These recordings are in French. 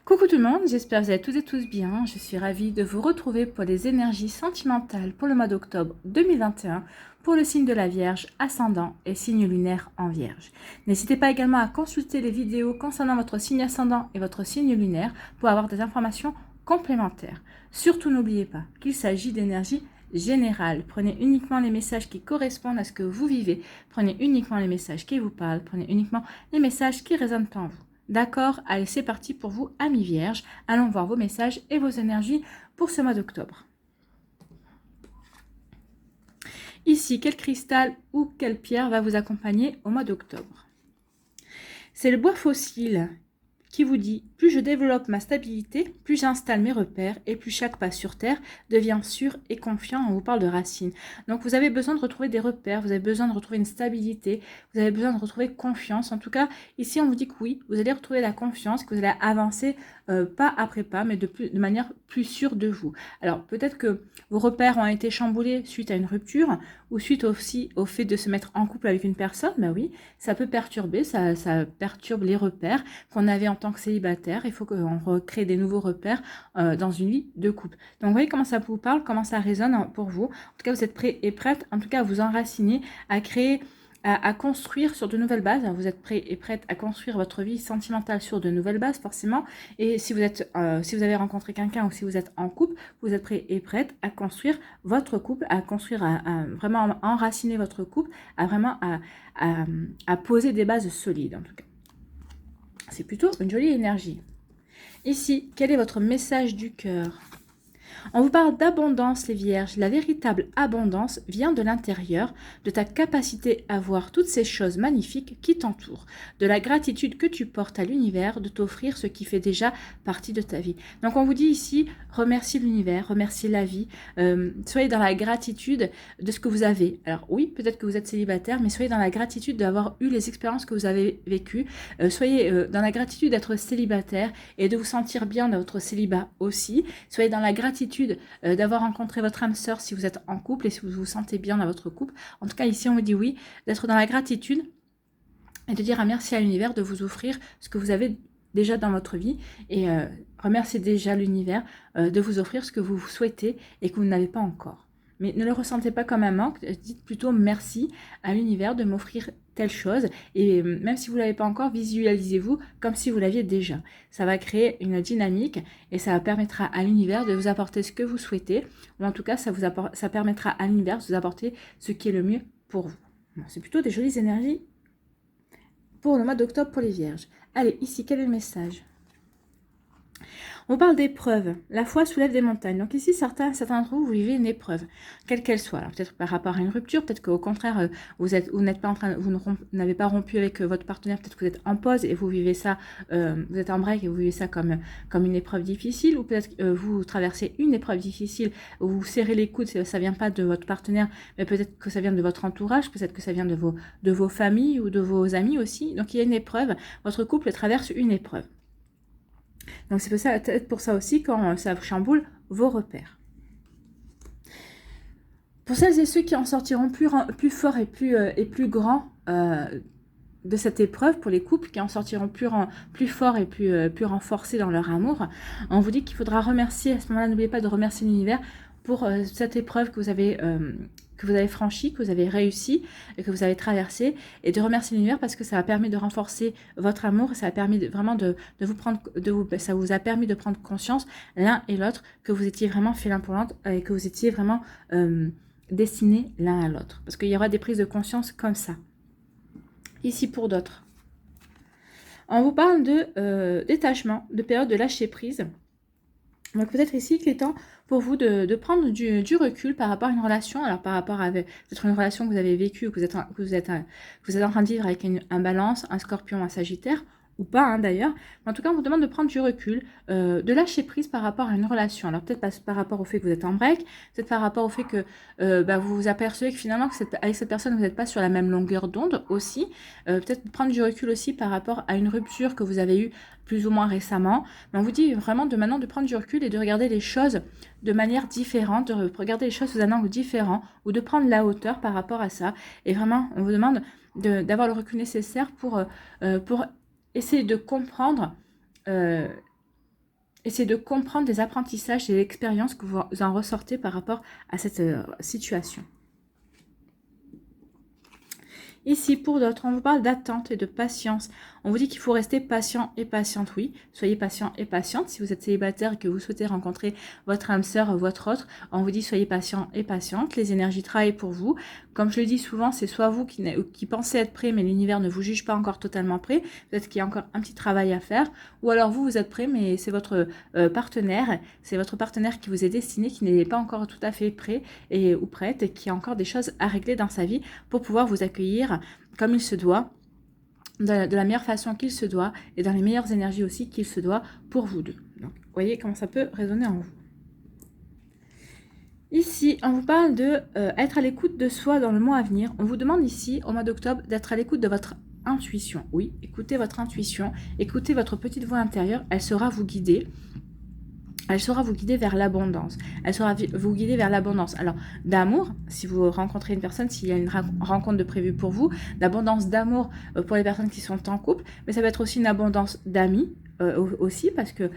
Coucou tout le monde, j'espère que vous allez toutes et tous bien. Je suis ravie de vous retrouver pour les énergies sentimentales pour le mois d'octobre 2021 pour le signe de la Vierge, ascendant et signe lunaire en Vierge. N'hésitez pas également à consulter les vidéos concernant votre signe ascendant et votre signe lunaire pour avoir des informations complémentaires. Surtout n'oubliez pas qu'il s'agit d'énergie générale. Prenez uniquement les messages qui correspondent à ce que vous vivez. Prenez uniquement les messages qui vous parlent. Prenez uniquement les messages qui résonnent en vous. D'accord, allez, c'est parti pour vous, amis vierges. Allons voir vos messages et vos énergies pour ce mois d'octobre. Ici, quel cristal ou quelle pierre va vous accompagner au mois d'octobre? C'est le bois fossile qui vous dit « Plus je développe ma stabilité, plus j'installe mes repères et plus chaque pas sur Terre devient sûr et confiant. » On vous parle de racines. Donc, vous avez besoin de retrouver des repères, vous avez besoin de retrouver une stabilité, vous avez besoin de retrouver confiance. En tout cas, ici, on vous dit que oui, vous allez retrouver la confiance, que vous allez avancer pas après pas, mais de manière plus sûre de vous. Alors, peut-être que vos repères ont été chamboulés suite à une rupture ou suite aussi au fait de se mettre en couple avec une personne. Ben oui, ça peut perturber, ça perturbe les repères qu'on avait en tant que célibataire. Il faut qu'on recrée des nouveaux repères dans une vie de couple. Donc, vous voyez comment ça vous parle, comment ça résonne pour vous. En tout cas, vous êtes prêts et prêtes, en tout cas, à vous enraciner, à créer, à construire sur de nouvelles bases. Vous êtes prêts et prêtes à construire votre vie sentimentale sur de nouvelles bases, forcément. Et si vous avez rencontré quelqu'un ou si vous êtes en couple, vous êtes prêts et prêtes à construire votre couple, à construire, à vraiment enraciner votre couple, à vraiment à poser des bases solides, en tout cas. C'est plutôt une jolie énergie. Ici, quel est votre message du cœur? On vous parle d'abondance, les vierges. La véritable abondance vient de l'intérieur, de ta capacité à voir toutes ces choses magnifiques qui t'entourent, de la gratitude que tu portes à l'univers de t'offrir ce qui fait déjà partie de ta vie. Donc on vous dit ici, remercie l'univers, remercie la vie, soyez dans la gratitude de ce que vous avez. Alors oui, peut-être que vous êtes célibataire, mais soyez dans la gratitude d'avoir eu les expériences que vous avez vécues. Soyez dans la gratitude d'être célibataire et de vous sentir bien dans votre célibat aussi. Soyez dans la gratitude d'avoir rencontré votre âme sœur si vous êtes en couple et si vous vous sentez bien dans votre couple. En tout cas, ici, on vous dit oui, d'être dans la gratitude et de dire un merci à l'univers de vous offrir ce que vous avez déjà dans votre vie et remercier déjà l'univers de vous offrir ce que vous souhaitez et que vous n'avez pas encore. Mais ne le ressentez pas comme un manque, dites plutôt merci à l'univers de m'offrir telle chose. Et même si vous ne l'avez pas encore, visualisez-vous comme si vous l'aviez déjà. Ça va créer une dynamique et ça permettra à l'univers de vous apporter ce que vous souhaitez. Ou en tout cas, ça permettra à l'univers de vous apporter ce qui est le mieux pour vous. Bon, c'est plutôt des jolies énergies pour le mois d'octobre pour les vierges. Allez, ici, quel est le message ? On parle d'épreuves. La foi soulève des montagnes. Donc ici, certains d'entre vous, vous vivez une épreuve, quelle qu'elle soit. Alors peut-être par rapport à une rupture, peut-être qu'au contraire, vous n'avez pas rompu avec votre partenaire, peut-être que vous êtes en pause et vous vivez ça, vous êtes en break et vous vivez ça comme une épreuve difficile, ou peut-être que vous traversez une épreuve difficile, où vous serrez les coudes, ça vient pas de votre partenaire, mais peut-être que ça vient de votre entourage, peut-être que ça vient de vos familles ou de vos amis aussi. Donc il y a une épreuve, votre couple traverse une épreuve. Donc c'est peut-être pour ça aussi quand ça chamboule vos repères. Pour celles et ceux qui en sortiront plus forts et plus grands de cette épreuve, pour les couples qui en sortiront plus forts et plus renforcés dans leur amour, on vous dit qu'il faudra remercier, à ce moment-là, n'oubliez pas de remercier l'univers pour cette épreuve que vous avez franchie, que vous avez réussi, et que vous avez traversée, et de remercier l'univers parce que ça a permis de renforcer votre amour, ça a permis vraiment ça vous a permis de prendre conscience l'un et l'autre que vous étiez vraiment fait l'un pour l'autre et que vous étiez vraiment destinés l'un à l'autre. Parce qu'il y aura des prises de conscience comme ça. Ici pour d'autres. On vous parle de détachement, de période de lâcher prise. Donc peut-être ici qu'il est temps pour vous de prendre du recul par rapport à une relation, alors par rapport à peut-être une relation que vous avez vécue, que vous êtes en train de vivre avec un balance, un scorpion, un sagittaire, ou pas hein, d'ailleurs, mais en tout cas on vous demande de prendre du recul, de lâcher prise par rapport à une relation. Alors peut-être par rapport au fait que vous êtes en break, peut-être par rapport au fait que vous vous apercevez que finalement avec cette personne vous n'êtes pas sur la même longueur d'onde aussi, peut-être prendre du recul aussi par rapport à une rupture que vous avez eue plus ou moins récemment. Mais on vous dit vraiment maintenant de prendre du recul et de regarder les choses de manière différente, de regarder les choses sous un angle différent ou de prendre la hauteur par rapport à ça. Et vraiment, on vous demande d'avoir le recul nécessaire pour essayer de comprendre essayez de comprendre les apprentissages et l'expérience que vous en ressortez par rapport à cette situation. Ici, pour d'autres, on vous parle d'attente et de patience. On vous dit qu'il faut rester patient et patiente. Oui, soyez patient et patiente. Si vous êtes célibataire et que vous souhaitez rencontrer votre âme sœur, votre autre, on vous dit soyez patient et patiente. Les énergies travaillent pour vous. Comme je le dis souvent, c'est soit vous qui pensez être prêt, mais l'univers ne vous juge pas encore totalement prêt. Peut-être qu'il y a encore un petit travail à faire. Ou alors vous êtes prêt, mais c'est votre partenaire. C'est votre partenaire qui vous est destiné, qui n'est pas encore tout à fait prêt ou prête et qui a encore des choses à régler dans sa vie pour pouvoir vous accueillir comme il se doit, de la meilleure façon qu'il se doit et dans les meilleures énergies aussi qu'il se doit pour vous deux. Donc, voyez comment ça peut résonner en vous. Ici, on vous parle de être à l'écoute de soi dans le mois à venir. On vous demande ici, au mois d'octobre, d'être à l'écoute de votre intuition. Oui, écoutez votre intuition, écoutez votre petite voix intérieure, elle saura vous guider. Elle saura vous guider vers l'abondance. Elle saura vous guider vers l'abondance. Alors, d'amour, si vous rencontrez une personne, s'il y a une rencontre de prévue pour vous, d'abondance d'amour pour les personnes qui sont en couple, mais ça peut être aussi une abondance d'amis aussi, parce que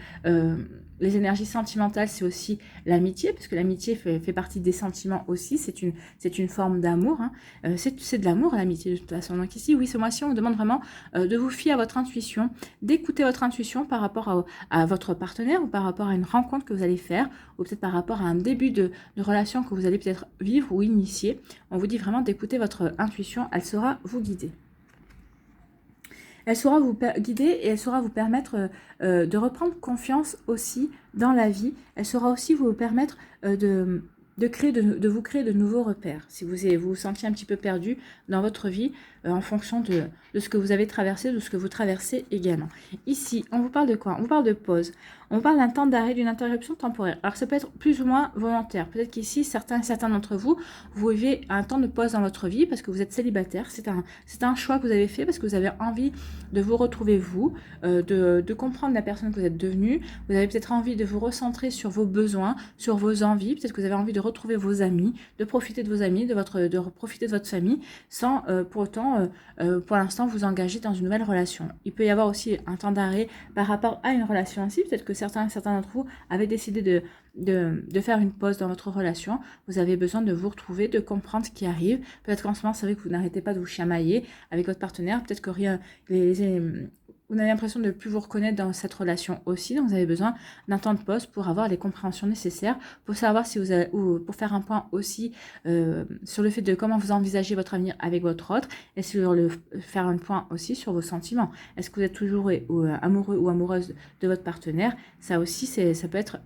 les énergies sentimentales, c'est aussi l'amitié, parce que l'amitié fait partie des sentiments aussi, c'est une forme d'amour. Hein. C'est de l'amour, l'amitié, de toute façon. Donc ici, oui, ce mois-ci, on vous demande vraiment de vous fier à votre intuition, d'écouter votre intuition par rapport à votre partenaire ou par rapport à une rencontre que vous allez faire, ou peut-être par rapport à un début de relation que vous allez peut-être vivre ou initier. On vous dit vraiment d'écouter votre intuition, elle saura vous guider. Elle saura vous guider et elle saura vous permettre de reprendre confiance aussi dans la vie. Elle saura aussi vous permettre de vous créer de nouveaux repères. Si vous vous sentiez un petit peu perdu dans votre vie en fonction de ce que vous avez traversé, de ce que vous traversez également. Ici, on vous parle de quoi? On vous parle de pause. On vous parle d'un temps d'arrêt, d'une interruption temporaire. Alors ça peut être plus ou moins volontaire. Peut-être qu'ici, certains d'entre vous, vous vivez un temps de pause dans votre vie parce que vous êtes célibataire. C'est un choix que vous avez fait parce que vous avez envie de vous retrouver vous, de comprendre la personne que vous êtes devenue. Vous avez peut-être envie de vous recentrer sur vos besoins, sur vos envies. Peut-être que vous avez envie de retrouver vos amis, de profiter de vos amis, de profiter de votre famille sans pour autant, pour l'instant, vous engager dans une nouvelle relation. Il peut y avoir aussi un temps d'arrêt par rapport à une relation aussi. Peut-être que certains d'entre vous avaient décidé de faire une pause dans votre relation. Vous avez besoin de vous retrouver, de comprendre ce qui arrive. Peut-être qu'en ce moment, c'est vrai que vous n'arrêtez pas de vous chamailler avec votre partenaire. Peut-être que vous avez l'impression de ne plus vous reconnaître dans cette relation aussi. Donc, vous avez besoin d'un temps de pause pour avoir les compréhensions nécessaires, pour savoir si vous avez, ou pour faire un point aussi sur le fait de comment vous envisagez votre avenir avec votre autre et faire un point aussi sur vos sentiments. Est-ce que vous êtes toujours amoureux ou amoureuse de votre partenaire? Ça aussi, ça peut être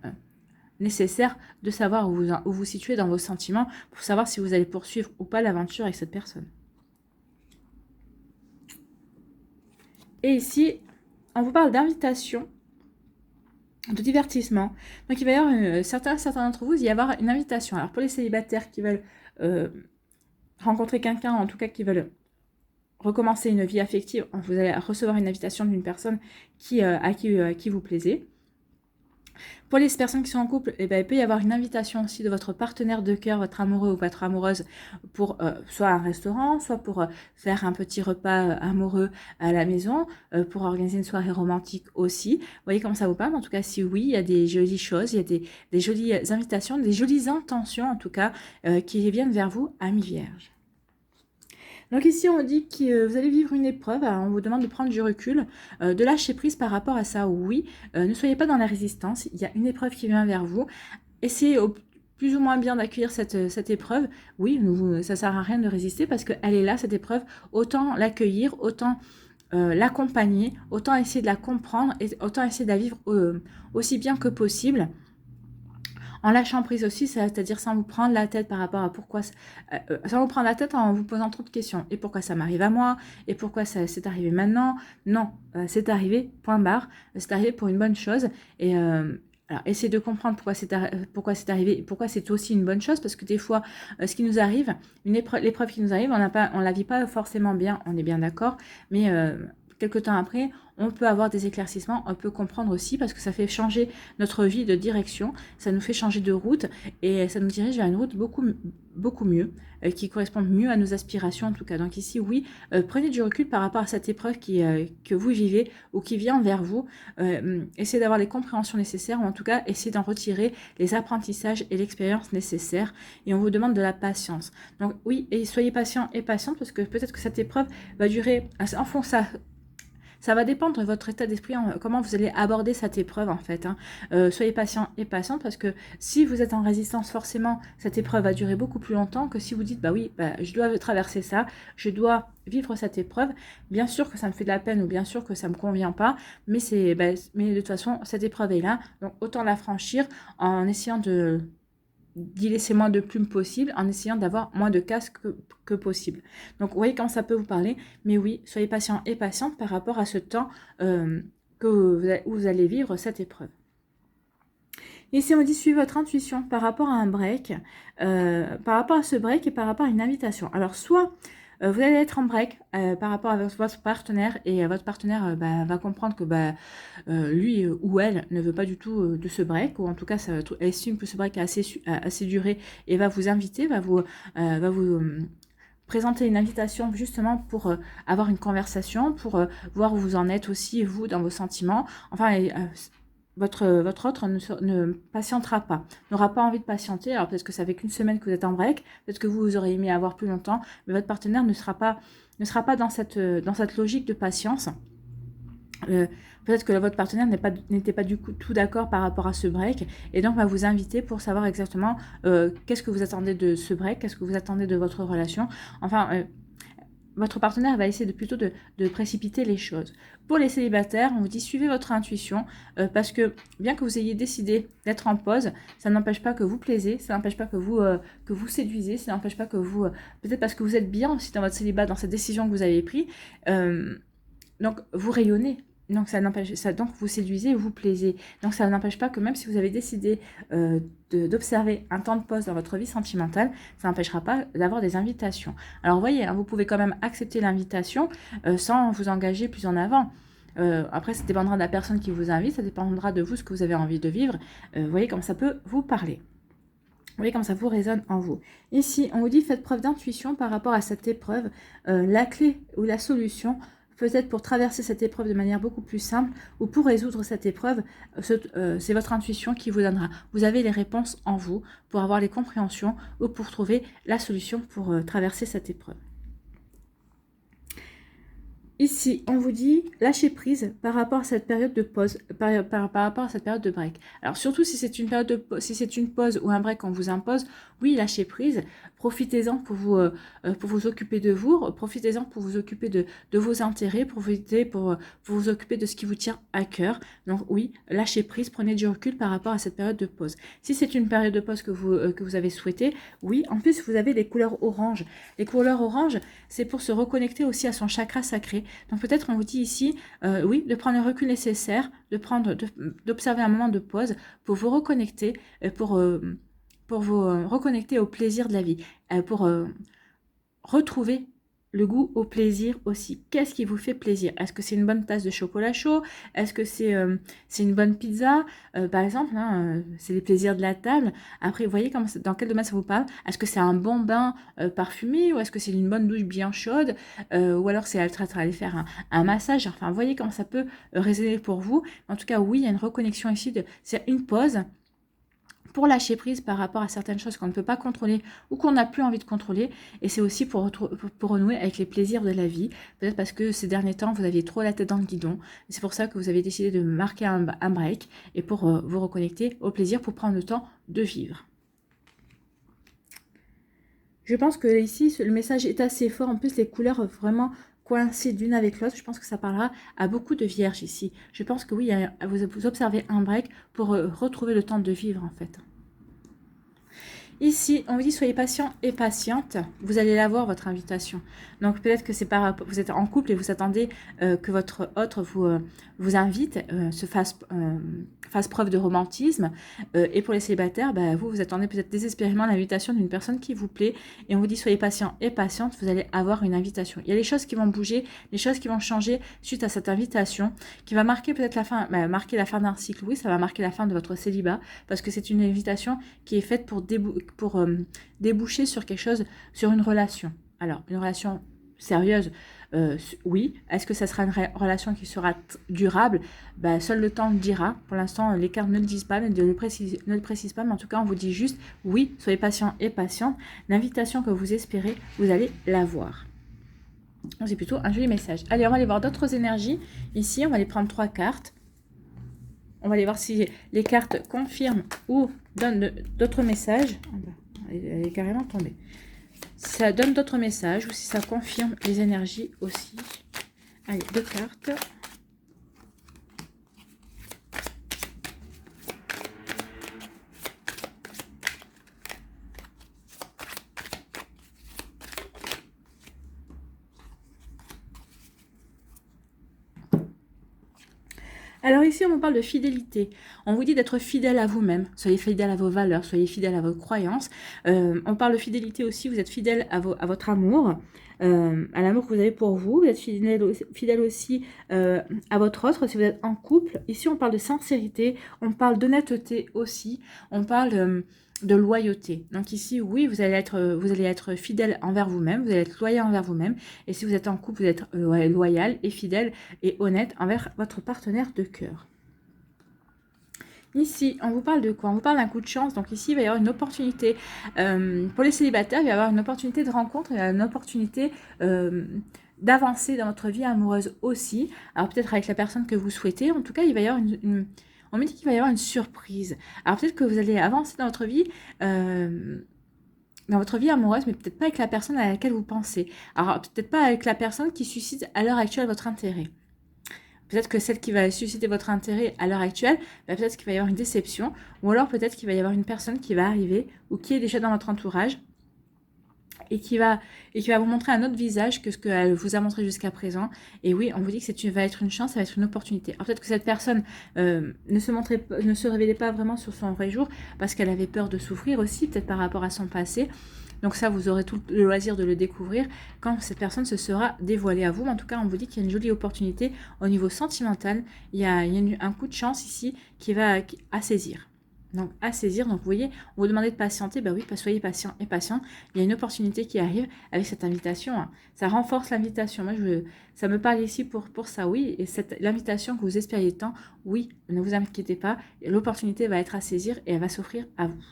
nécessaire de savoir où vous situez dans vos sentiments pour savoir si vous allez poursuivre ou pas l'aventure avec cette personne. Et ici, on vous parle d'invitation, de divertissement. Donc, il va y avoir certains d'entre vous, il va y avoir une invitation. Alors, pour les célibataires qui veulent rencontrer quelqu'un, en tout cas qui veulent recommencer une vie affective, vous allez recevoir une invitation d'une personne à qui vous plaisez. Pour les personnes qui sont en couple, il peut y avoir une invitation aussi de votre partenaire de cœur, votre amoureux ou votre amoureuse, pour soit un restaurant, soit pour faire un petit repas amoureux à la maison, pour organiser une soirée romantique aussi. Vous voyez comment ça vous parle? En tout cas, si oui, il y a des jolies choses, il y a des jolies invitations, des jolies intentions en tout cas, qui viennent vers vous, amis vierges. Donc ici, on dit que vous allez vivre une épreuve, on vous demande de prendre du recul, de lâcher prise par rapport à ça. Oui, ne soyez pas dans la résistance, il y a une épreuve qui vient vers vous. Essayez plus ou moins bien d'accueillir cette épreuve. Oui, ça ne sert à rien de résister parce qu'elle est là, cette épreuve. Autant l'accueillir, autant l'accompagner, autant essayer de la comprendre et autant essayer de la vivre aussi bien que possible. En lâchant prise aussi, c'est-à-dire sans vous prendre la tête par rapport à pourquoi... sans vous prendre la tête en vous posant trop de questions. Et pourquoi ça m'arrive à moi? Et pourquoi c'est arrivé maintenant? Non, c'est arrivé, point barre. C'est arrivé pour une bonne chose. Et alors, essayez de comprendre pourquoi c'est arrivé et pourquoi c'est aussi une bonne chose. Parce que des fois, ce qui nous arrive, l'épreuve qui nous arrive, on la vit pas forcément bien, on est bien d'accord. Mais... quelques temps après, on peut avoir des éclaircissements, on peut comprendre aussi parce que ça fait changer notre vie de direction, ça nous fait changer de route et ça nous dirige vers une route beaucoup mieux, qui correspond mieux à nos aspirations en tout cas. Donc ici, oui, prenez du recul par rapport à cette épreuve que vous vivez ou qui vient vers vous. Essayez d'avoir les compréhensions nécessaires ou en tout cas, essayez d'en retirer les apprentissages et l'expérience nécessaires et on vous demande de la patience. Donc oui, et soyez patient et patiente parce que peut-être que cette épreuve va durer, en fond, ça va dépendre de votre état d'esprit, comment vous allez aborder cette épreuve en fait. Soyez patient et patiente parce que si vous êtes en résistance, forcément, cette épreuve va durer beaucoup plus longtemps que si vous dites, bah oui, je dois traverser ça, je dois vivre cette épreuve. Bien sûr que ça me fait de la peine ou bien sûr que ça ne me convient pas, mais, mais de toute façon, cette épreuve est là, donc autant la franchir en essayant d'y laisser moins de plumes possible en essayant d'avoir moins de casques que possible. Donc, vous voyez quand ça peut vous parler, mais oui, soyez patient et patiente par rapport à ce temps où vous allez vivre cette épreuve. Ici, on dit suivez votre intuition par rapport à un break, par rapport à ce break et par rapport à une invitation. Alors, soit vous allez être en break par rapport à votre partenaire et votre partenaire va comprendre que lui ou elle ne veut pas du tout de ce break ou en tout cas elle estime que ce break a assez duré et va vous inviter, va vous présenter une invitation justement pour avoir une conversation, pour voir où vous en êtes aussi vous dans vos sentiments. Enfin, votre autre ne patientera pas, n'aura pas envie de patienter. Alors peut-être que ça fait qu'une semaine que vous êtes en break, peut-être que vous aurez aimé avoir plus longtemps, mais votre partenaire ne sera pas dans cette logique de patience. Peut-être que votre partenaire n'était pas du tout d'accord par rapport à ce break et donc va vous inviter pour savoir exactement qu'est-ce que vous attendez de ce break, qu'est-ce que vous attendez de votre relation. Enfin, votre partenaire va essayer plutôt de précipiter les choses. Pour les célibataires, on vous dit suivez votre intuition parce que bien que vous ayez décidé d'être en pause, ça n'empêche pas que vous plaisez, ça n'empêche pas que vous séduisez, ça n'empêche pas que vous... peut-être parce que vous êtes bien aussi dans votre célibat, dans cette décision que vous avez prise. Donc, vous rayonnez. Donc, donc vous séduisez, vous plaisez. Donc, ça n'empêche pas que même si vous avez décidé d'observer un temps de pause dans votre vie sentimentale, ça n'empêchera pas d'avoir des invitations. Alors, vous voyez, vous pouvez quand même accepter l'invitation sans vous engager plus en avant. Après, ça dépendra de la personne qui vous invite, ça dépendra de vous, ce que vous avez envie de vivre. Vous voyez comme ça peut vous parler. Vous voyez comme ça vous résonne en vous. Ici, on vous dit faites preuve d'intuition par rapport à cette épreuve. La clé ou la solution peut-être pour traverser cette épreuve de manière beaucoup plus simple ou pour résoudre cette épreuve, c'est votre intuition qui vous donnera. Vous avez les réponses en vous pour avoir les compréhensions ou pour trouver la solution pour traverser cette épreuve. Ici, on vous dit lâcher prise par rapport à cette période de pause, par rapport à cette période de break. Alors surtout si c'est une pause ou un break qu'on vous impose, oui, lâchez prise. Profitez-en pour vous occuper de vous, profitez-en pour vous occuper de vos intérêts, profitez pour vous occuper de ce qui vous tient à cœur. Donc oui, lâchez prise, prenez du recul par rapport à cette période de pause. Si c'est une période de pause que vous avez souhaité, oui, en plus vous avez les couleurs orange. Les couleurs orange, c'est pour se reconnecter aussi à son chakra sacré. Donc peut-être on vous dit ici, oui, de prendre le recul nécessaire, d'observer un moment de pause pour vous reconnecter, pour vous reconnecter au plaisir de la vie, pour retrouver le goût au plaisir aussi. Qu'est-ce qui vous fait plaisir? Est-ce que c'est une bonne tasse de chocolat chaud? Est-ce que c'est une bonne pizza? Par exemple, c'est les plaisirs de la table. Après, vous voyez dans quel domaine ça vous parle? Est-ce que c'est un bon bain parfumé ou est-ce que c'est une bonne douche bien chaude? Ou alors c'est aller faire un massage? Enfin, vous voyez comment ça peut résonner pour vous. En tout cas, oui, il y a une reconnexion ici. C'est une pause pour lâcher prise par rapport à certaines choses qu'on ne peut pas contrôler ou qu'on n'a plus envie de contrôler. Et c'est aussi pour renouer avec les plaisirs de la vie. Peut-être parce que ces derniers temps, vous aviez trop la tête dans le guidon. C'est pour ça que vous avez décidé de marquer un break et pour vous reconnecter au plaisir, pour prendre le temps de vivre. Je pense que ici, le message est assez fort. En plus, les couleurs vraiment coincées d'une avec l'autre. Je pense que ça parlera à beaucoup de vierges ici. Je pense que oui, vous observez un break pour retrouver le temps de vivre en fait. Ici, on vous dit soyez patient et patiente. Vous allez l'avoir, votre invitation. Donc peut-être que c'est par vous êtes en couple et vous attendez que votre autre vous invite, fasse preuve de romantisme. Et pour les célibataires, bah, vous attendez peut-être désespérément l'invitation d'une personne qui vous plaît. Et on vous dit soyez patient et patiente, vous allez avoir une invitation. Il y a les choses qui vont bouger, les choses qui vont changer suite à cette invitation, qui va marquer peut-être la fin, marquer la fin d'un cycle. Oui, ça va marquer la fin de votre célibat, parce que c'est une invitation qui est faite pour déboucher sur quelque chose, sur une relation. Alors, une relation sérieuse, oui. Est-ce que ça sera une relation qui sera durable? Seul le temps le dira. Pour l'instant, les cartes ne le disent pas, ne le précisent pas, mais en tout cas, on vous dit juste, oui, soyez patient et patiente. L'invitation que vous espérez, vous allez l'avoir. C'est plutôt un joli message. Allez, on va aller voir d'autres énergies. Ici, on va aller prendre 3 cartes. On va aller voir si les cartes confirment ou donnent d'autres messages. Elle est carrément tombée. Si ça donne d'autres messages ou si ça confirme les énergies aussi. Allez, 2 cartes. Alors ici, on vous parle de fidélité. On vous dit d'être fidèle à vous-même. Soyez fidèle à vos valeurs, soyez fidèle à vos croyances. On parle de fidélité aussi, vous êtes fidèle à votre amour, à l'amour que vous avez pour vous. Vous êtes fidèle aussi à votre autre, si vous êtes en couple. Ici, on parle de sincérité, on parle d'honnêteté aussi. On parle de loyauté. Donc ici, oui, vous allez être fidèle envers vous-même, vous allez être loyal envers vous-même. Et si vous êtes en couple, vous êtes loyal et fidèle et honnête envers votre partenaire de cœur. Ici, on vous parle de quoi? On vous parle d'un coup de chance. Donc ici, il va y avoir une opportunité. Pour les célibataires, il va y avoir une opportunité de rencontre, une opportunité d'avancer dans votre vie amoureuse aussi. Alors peut-être avec la personne que vous souhaitez. En tout cas, il va y avoir on me dit qu'il va y avoir une surprise. Alors peut-être que vous allez avancer dans votre vie amoureuse, mais peut-être pas avec la personne à laquelle vous pensez. Alors peut-être pas avec la personne qui suscite à l'heure actuelle votre intérêt. Peut-être que celle qui va susciter votre intérêt à l'heure actuelle, peut-être qu'il va y avoir une déception, ou alors peut-être qu'il va y avoir une personne qui va arriver, ou qui est déjà dans votre entourage, et qui va vous montrer un autre visage que ce qu'elle vous a montré jusqu'à présent. Et oui, on vous dit que ça va être une chance, ça va être une opportunité. Alors peut-être que cette personne ne se révélait pas vraiment sur son vrai jour, parce qu'elle avait peur de souffrir aussi, peut-être par rapport à son passé. Donc ça, vous aurez tout le loisir de le découvrir quand cette personne se sera dévoilée à vous. Mais en tout cas, on vous dit qu'il y a une jolie opportunité au niveau sentimental. Il y a un coup de chance ici qui va à saisir. Donc, à saisir. Donc, vous voyez, on vous demandait de patienter. Oui, soyez patient et patient. Il y a une opportunité qui arrive avec cette invitation. Ça renforce l'invitation. Moi, ça me parle ici pour ça, oui. Et l'invitation que vous espériez tant, oui, ne vous inquiétez pas. L'opportunité va être à saisir et elle va s'offrir à vous.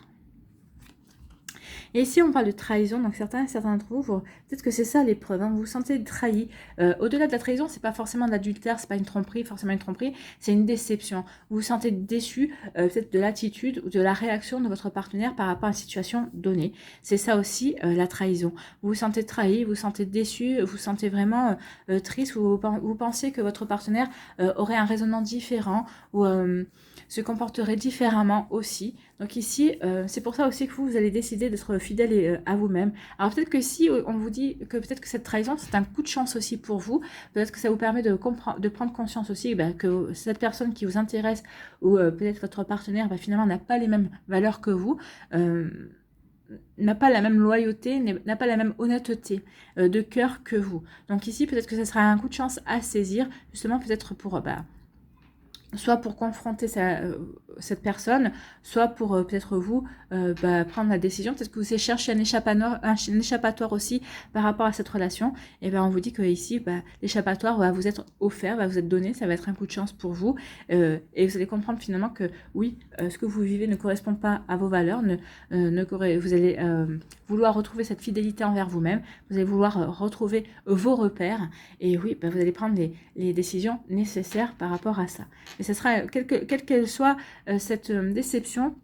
Et ici, on parle de trahison. Donc, certains d'entre vous, peut-être que c'est ça l'épreuve. Vous vous sentez trahi. Au-delà de la trahison, c'est pas forcément de l'adultère, c'est pas forcément une tromperie, c'est une déception. Vous vous sentez déçu, peut-être de l'attitude ou de la réaction de votre partenaire par rapport à une situation donnée. C'est ça aussi la trahison. Vous vous sentez trahi, vous vous sentez déçu, vous vous sentez vraiment triste. Vous pensez que votre partenaire aurait un raisonnement différent ou se comporterait différemment aussi. Donc ici, c'est pour ça aussi que vous allez décider d'être fidèle à vous-même. Alors peut-être que si on vous dit que peut-être que cette trahison, c'est un coup de chance aussi pour vous, peut-être que ça vous permet de prendre conscience aussi que cette personne qui vous intéresse ou peut-être votre partenaire finalement n'a pas les mêmes valeurs que vous, n'a pas la même loyauté, n'a pas la même honnêteté de cœur que vous. Donc ici, peut-être que ça sera un coup de chance à saisir, justement peut-être pour... soit pour confronter cette personne, soit pour peut-être vous prendre la décision. Peut-être que vous cherchez un échappatoire aussi par rapport à cette relation. Et on vous dit que ici, l'échappatoire va vous être offert, va vous être donné. Ça va être un coup de chance pour vous. Et vous allez comprendre finalement que oui, ce que vous vivez ne correspond pas à vos valeurs. Vous allez vouloir retrouver cette fidélité envers vous-même. Vous allez vouloir retrouver vos repères. Et oui, vous allez prendre les décisions nécessaires par rapport à ça. Et ce sera, quelle qu'elle soit cette déception,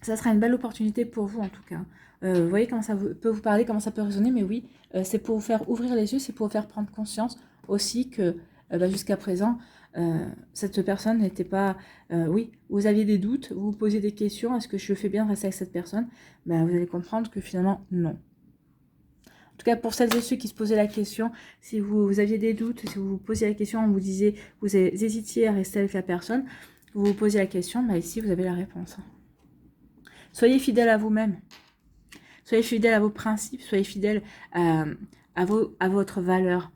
ça sera une belle opportunité pour vous en tout cas. Vous voyez comment ça peut vous parler, comment ça peut résonner, mais oui, c'est pour vous faire ouvrir les yeux, c'est pour vous faire prendre conscience aussi que jusqu'à présent, cette personne n'était pas... oui, vous aviez des doutes, vous vous posiez des questions, est-ce que je fais bien de rester avec cette personne? Ben, vous allez comprendre que finalement, non. En tout cas, pour celles et ceux qui se posaient la question, si vous aviez des doutes, si vous vous posiez la question, on vous disait, vous hésitiez à rester avec la personne, vous vous posez la question, ben ici, vous avez la réponse. Soyez fidèle à vous-même. Soyez fidèle à vos principes, soyez fidèle à votre valeur.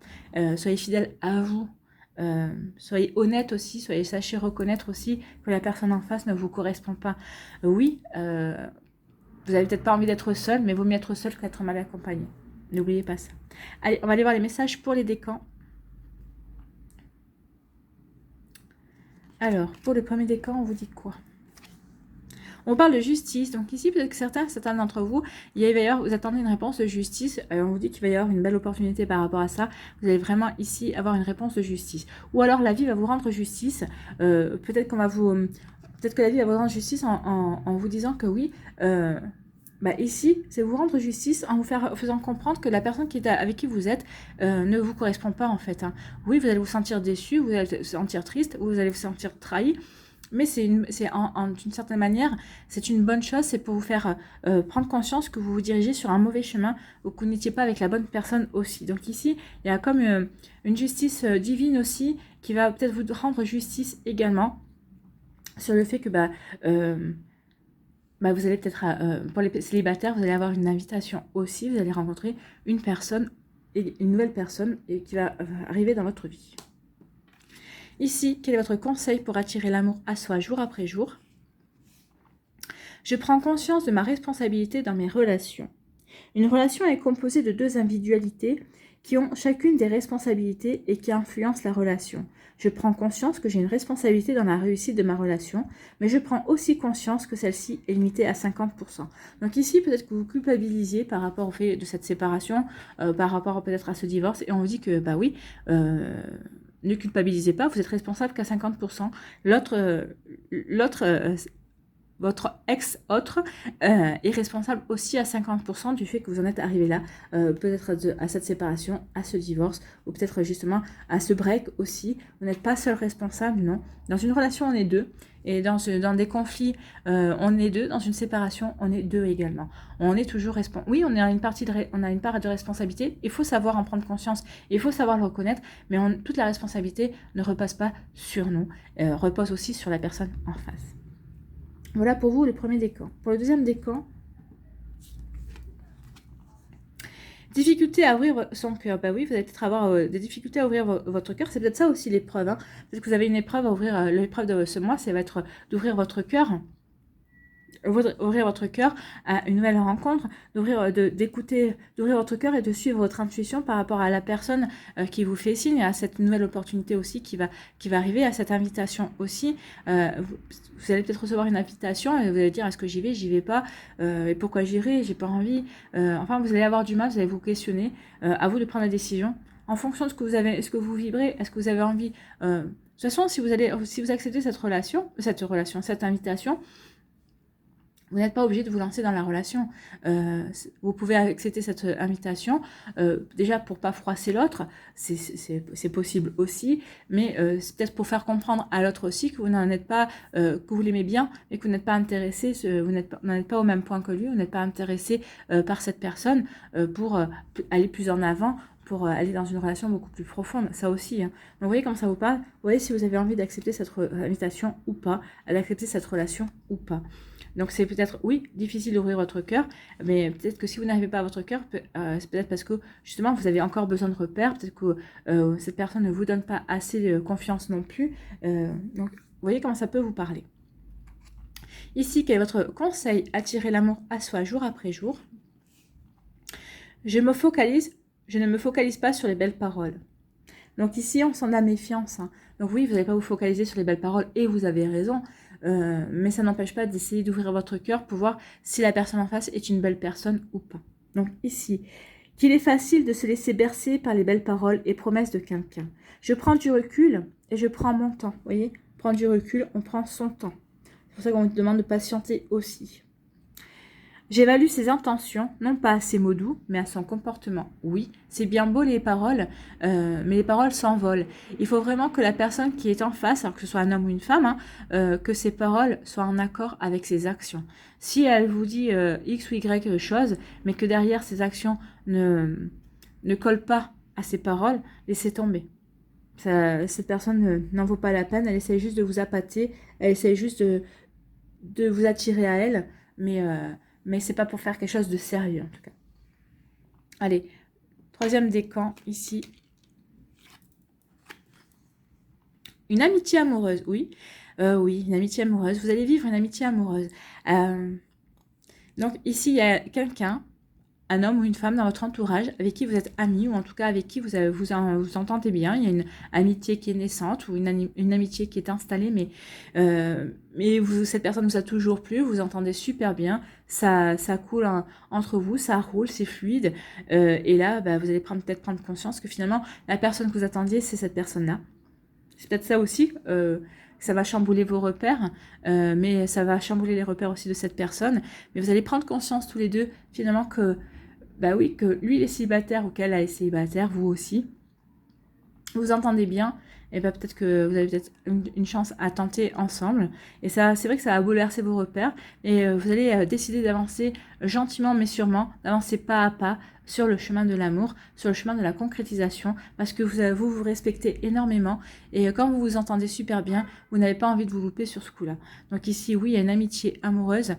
Soyez fidèle à vous. Soyez honnête aussi, sachez reconnaître aussi que la personne en face ne vous correspond pas. Oui, vous n'avez peut-être pas envie d'être seul, mais vaut mieux être seul qu'être mal accompagné. N'oubliez pas ça. Allez, on va aller voir les messages pour les décans. Alors, pour le premier décan, on vous dit quoi? On parle de justice. Donc ici, peut-être que certains d'entre vous, vous attendez une réponse de justice. On vous dit qu'il va y avoir une belle opportunité par rapport à ça. Vous allez vraiment ici avoir une réponse de justice. Ou alors la vie va vous rendre justice. Peut-être que la vie va vous rendre justice en vous disant que oui. Ici, c'est vous rendre justice en vous faisant comprendre que la personne avec qui vous êtes ne vous correspond pas en fait. Hein. Oui, vous allez vous sentir déçu, vous allez vous sentir triste, vous allez vous sentir trahi. Mais d'une certaine manière, c'est une bonne chose, c'est pour vous faire prendre conscience que vous vous dirigez sur un mauvais chemin ou que vous n'étiez pas avec la bonne personne aussi. Donc ici, il y a comme une justice divine aussi qui va peut-être vous rendre justice également sur le fait que vous allez peut-être, pour les célibataires, vous allez avoir une invitation aussi, vous allez rencontrer une nouvelle personne qui va arriver dans votre vie. Ici, quel est votre conseil pour attirer l'amour à soi jour après jour? Je prends conscience de ma responsabilité dans mes relations. Une relation est composée de deux individualités qui ont chacune des responsabilités et qui influencent la relation. Je prends conscience que j'ai une responsabilité dans la réussite de ma relation, mais je prends aussi conscience que celle-ci est limitée à 50%. Donc ici, peut-être que vous culpabilisiez par rapport au fait de cette séparation, par rapport peut-être à ce divorce, et on vous dit que, ne culpabilisez pas, vous êtes responsable qu'à 50%. Votre ex-autre est responsable aussi à 50% du fait que vous en êtes arrivé là, peut-être à cette séparation, à ce divorce, ou peut-être justement à ce break aussi. Vous n'êtes pas seul responsable, non. Dans une relation, on est deux. Et dans des conflits, on est deux. Dans une séparation, on est deux également. On est toujours responsable. Oui, on a une part de responsabilité. Il faut savoir en prendre conscience. Il faut savoir le reconnaître. Mais toute la responsabilité ne repasse pas sur nous. Repose aussi sur la personne en face. Voilà pour vous le premier décan. Pour le deuxième décan, difficulté à ouvrir son cœur. Oui, vous allez peut-être avoir des difficultés à ouvrir votre cœur. C'est peut-être ça aussi l'épreuve. Hein. Peut-être que vous avez une épreuve à ouvrir. L'épreuve de ce mois, ça va être d'ouvrir votre cœur. Ouvrir votre cœur à une nouvelle rencontre, d'ouvrir votre cœur et de suivre votre intuition par rapport à la personne qui vous fait signe, à cette nouvelle opportunité aussi qui va arriver, à cette invitation aussi. Vous allez peut-être recevoir une invitation et vous allez dire est-ce que j'y vais pas, et pourquoi j'irai, j'ai pas envie. Enfin, vous allez avoir du mal, vous allez vous questionner. À vous de prendre la décision en fonction de ce que vous vibrez, est-ce que vous avez envie. De toute façon, si vous acceptez cette invitation, vous n'êtes pas obligé de vous lancer dans la relation. Vous pouvez accepter cette invitation, déjà pour pas froisser l'autre, c'est possible aussi, mais c'est peut-être pour faire comprendre à l'autre aussi que vous n'en êtes pas, que vous l'aimez bien, mais que vous n'êtes pas intéressé, vous n'êtes pas au même point que lui, vous n'êtes pas intéressé par cette personne pour aller plus en avant, pour aller dans une relation beaucoup plus profonde, ça aussi. Hein. Donc vous voyez comment ça vous parle, vous voyez si vous avez envie d'accepter cette invitation ou pas, d'accepter cette relation ou pas. Donc c'est peut-être, oui, difficile d'ouvrir votre cœur, mais peut-être que si vous n'arrivez pas à votre cœur, c'est peut-être parce que justement vous avez encore besoin de repères, peut-être que cette personne ne vous donne pas assez de confiance non plus. Donc vous voyez comment ça peut vous parler. Ici, quel est votre conseil? Attirer l'amour à soi jour après jour. Je ne me focalise pas sur les belles paroles. Donc ici, on sent de la méfiance. Hein. Donc oui, vous n'allez pas vous focaliser sur les belles paroles et vous avez raison. Mais ça n'empêche pas d'essayer d'ouvrir votre cœur pour voir si la personne en face est une belle personne ou pas. Donc ici, qu'il est facile de se laisser bercer par les belles paroles et promesses de quelqu'un. Je prends du recul et je prends mon temps. Vous voyez, prendre du recul, on prend son temps. C'est pour ça qu'on vous demande de patienter aussi. J'évalue ses intentions, non pas à ses mots doux, mais à son comportement. Oui, c'est bien beau les paroles, mais les paroles s'envolent. Il faut vraiment que la personne qui est en face, alors que ce soit un homme ou une femme, hein, que ses paroles soient en accord avec ses actions. Si elle vous dit X ou Y chose, mais que derrière ses actions ne collent pas à ses paroles, laissez tomber. Cette personne n'en vaut pas la peine, elle essaye juste de vous appâter, elle essaye juste de vous attirer à elle, mais c'est pas pour faire quelque chose de sérieux en tout cas. Allez, troisième décan ici. Une amitié amoureuse, oui. Oui, une amitié amoureuse. Vous allez vivre une amitié amoureuse. Donc ici, il y a quelqu'un, un homme ou une femme dans votre entourage avec qui vous êtes amis ou en tout cas avec qui vous entendez bien. Il y a une amitié qui est naissante ou une amitié qui est installée, mais cette personne vous a toujours plu, vous entendez super bien, ça coule entre vous, ça roule, c'est fluide. Et là, vous allez peut-être prendre conscience que finalement, la personne que vous attendiez, c'est cette personne-là. C'est peut-être ça aussi. Ça va chambouler vos repères, mais ça va chambouler les repères aussi de cette personne. Mais vous allez prendre conscience tous les deux, finalement, que oui, que lui il est célibataire ou qu'elle est célibataire, vous aussi. Vous entendez bien, et peut-être que vous avez peut-être une chance à tenter ensemble. Et ça, c'est vrai que ça va bouleverser vos repères, et vous allez décider d'avancer gentiment mais sûrement, d'avancer pas à pas sur le chemin de l'amour, sur le chemin de la concrétisation, parce que vous respectez énormément, et quand vous vous entendez super bien, vous n'avez pas envie de vous louper sur ce coup-là. Donc ici, oui, il y a une amitié amoureuse,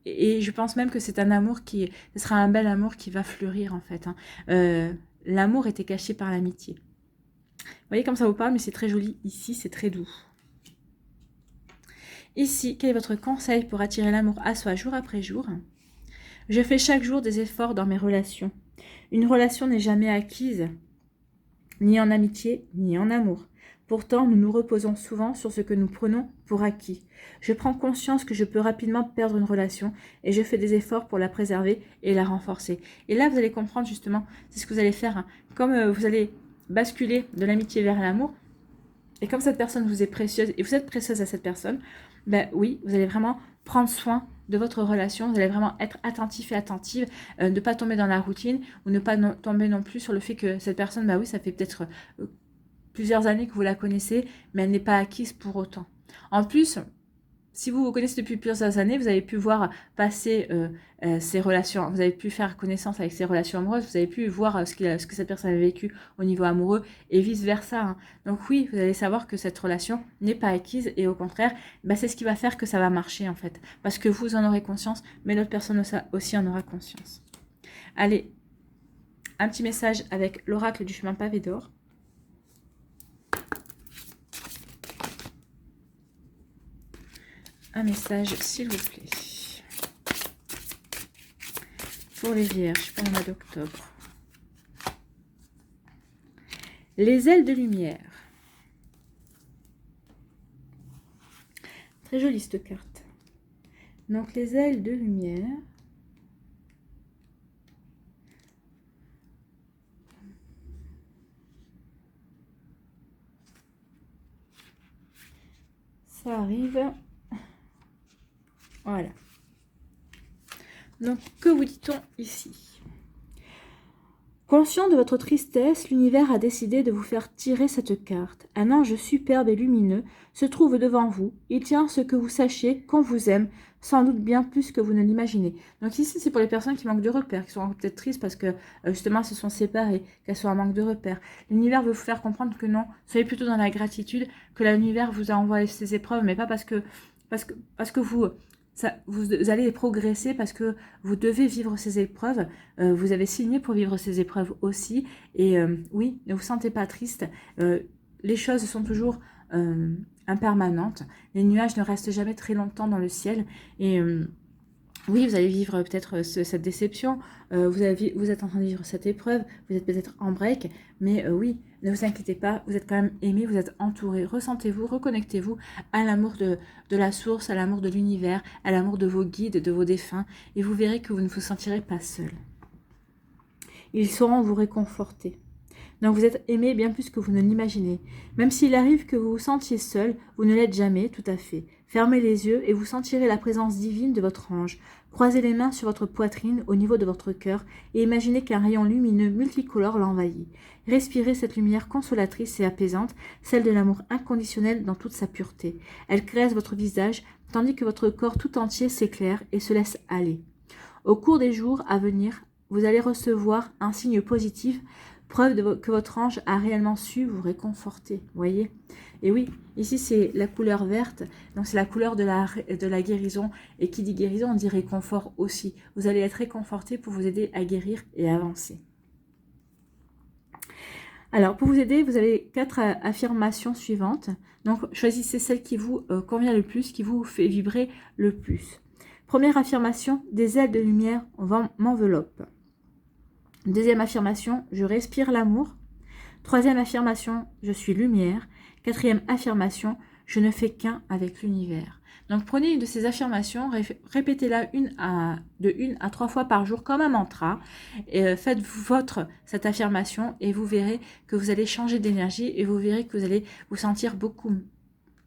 et je pense même que c'est un amour ce sera un bel amour qui va fleurir en fait. Hein. L'amour était caché par l'amitié. Vous voyez comme ça vous parle, mais c'est très joli. Ici, c'est très doux. Ici, quel est votre conseil pour attirer l'amour à soi jour après jour? Je fais chaque jour des efforts dans mes relations. Une relation n'est jamais acquise, ni en amitié, ni en amour. Pourtant, nous nous reposons souvent sur ce que nous prenons pour acquis. Je prends conscience que je peux rapidement perdre une relation et je fais des efforts pour la préserver et la renforcer. Et là, vous allez comprendre justement, c'est ce que vous allez faire. Hein. Comme vous allez basculer de l'amitié vers l'amour, et comme cette personne vous est précieuse et vous êtes précieuse à cette personne, oui, vous allez vraiment prendre soin de votre relation, vous allez vraiment être attentif et attentive, ne pas tomber dans la routine ou ne pas tomber non plus sur le fait que cette personne, oui, ça fait peut-être plusieurs années que vous la connaissez, mais elle n'est pas acquise pour autant. En plus, si vous vous connaissez depuis plusieurs années, vous avez pu voir passer ces relations, vous avez pu faire connaissance avec ces relations amoureuses, vous avez pu voir ce que cette personne a vécu au niveau amoureux et vice-versa. Hein. Donc oui, vous allez savoir que cette relation n'est pas acquise et au contraire, c'est ce qui va faire que ça va marcher en fait. Parce que vous en aurez conscience, mais l'autre personne aussi en aura conscience. Allez, un petit message avec l'oracle du chemin pavé d'or. Un message, s'il vous plaît. Pour les vierges, pour le mois d'octobre. Les ailes de lumière. Très jolie cette carte. Donc les ailes de lumière. Ça arrive. Voilà. Donc, que vous dit-on ici? Conscient de votre tristesse, l'univers a décidé de vous faire tirer cette carte. Un ange superbe et lumineux se trouve devant vous. Il tient ce que vous sachiez, qu'on vous aime, sans doute bien plus que vous ne l'imaginez. Donc ici, c'est pour les personnes qui manquent de repères, qui sont peut-être tristes parce que justement, elles se sont séparées, qu'elles sont en manque de repères. L'univers veut vous faire comprendre que non, soyez plutôt dans la gratitude, que l'univers vous a envoyé ces épreuves, mais pas parce que vous allez progresser parce que vous devez vivre ces épreuves. Vous avez signé pour vivre ces épreuves aussi. Et oui, ne vous sentez pas triste. Les choses sont toujours impermanentes. Les nuages ne restent jamais très longtemps dans le ciel. Et oui, vous allez vivre peut-être cette déception. Vous êtes en train de vivre cette épreuve. Vous êtes peut-être en break. Mais oui, ne vous inquiétez pas, vous êtes quand même aimé, vous êtes entouré. Ressentez-vous, reconnectez-vous à l'amour de la source, à l'amour de l'univers, à l'amour de vos guides, de vos défunts. Et vous verrez que vous ne vous sentirez pas seul. Ils sauront vous réconforter. Donc vous êtes aimé bien plus que vous ne l'imaginez. Même s'il arrive que vous vous sentiez seul, vous ne l'êtes jamais, tout à fait. Fermez les yeux et vous sentirez la présence divine de votre ange. Croisez les mains sur votre poitrine au niveau de votre cœur et imaginez qu'un rayon lumineux multicolore l'envahit. Respirez cette lumière consolatrice et apaisante, celle de l'amour inconditionnel dans toute sa pureté. Elle caresse votre visage, tandis que votre corps tout entier s'éclaire et se laisse aller. Au cours des jours à venir, vous allez recevoir un signe positif, preuve que votre ange a réellement su vous réconforter. Voyez ? Et oui, ici c'est la couleur verte, donc c'est la couleur de la guérison. Et qui dit guérison, on dit réconfort aussi. Vous allez être réconforté pour vous aider à guérir et avancer. Alors, pour vous aider, vous avez 4 affirmations suivantes. Donc, choisissez celle qui vous convient le plus, qui vous fait vibrer le plus. Première affirmation, des ailes de lumière m'enveloppent. Deuxième affirmation, je respire l'amour. Troisième affirmation, je suis lumière. Quatrième affirmation, je ne fais qu'un avec l'univers. Donc prenez une de ces affirmations, répétez-la de 1 à 3 fois par jour comme un mantra. Et faites cette affirmation et vous verrez que vous allez changer d'énergie et vous verrez que vous allez vous sentir beaucoup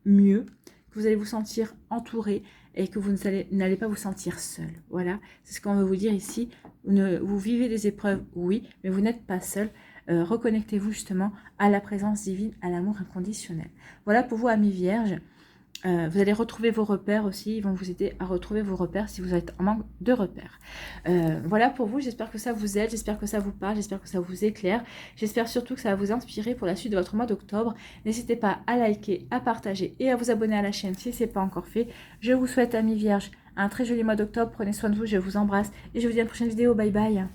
mieux, que vous allez vous sentir entouré et que vous n'allez pas vous sentir seul. Voilà, c'est ce qu'on veut vous dire ici. Vous vivez des épreuves, oui, mais vous n'êtes pas seul. Reconnectez-vous justement à la présence divine, à l'amour inconditionnel. Voilà pour vous, amis vierges. Vous allez retrouver vos repères aussi, ils vont vous aider à retrouver vos repères si vous êtes en manque de repères. Voilà pour vous, j'espère que ça vous aide, j'espère que ça vous parle, j'espère que ça vous éclaire. J'espère surtout que ça va vous inspirer pour la suite de votre mois d'octobre. N'hésitez pas à liker, à partager et à vous abonner à la chaîne si ce n'est pas encore fait. Je vous souhaite, amis vierges, un très joli mois d'octobre. Prenez soin de vous, je vous embrasse et je vous dis à une prochaine vidéo. Bye bye.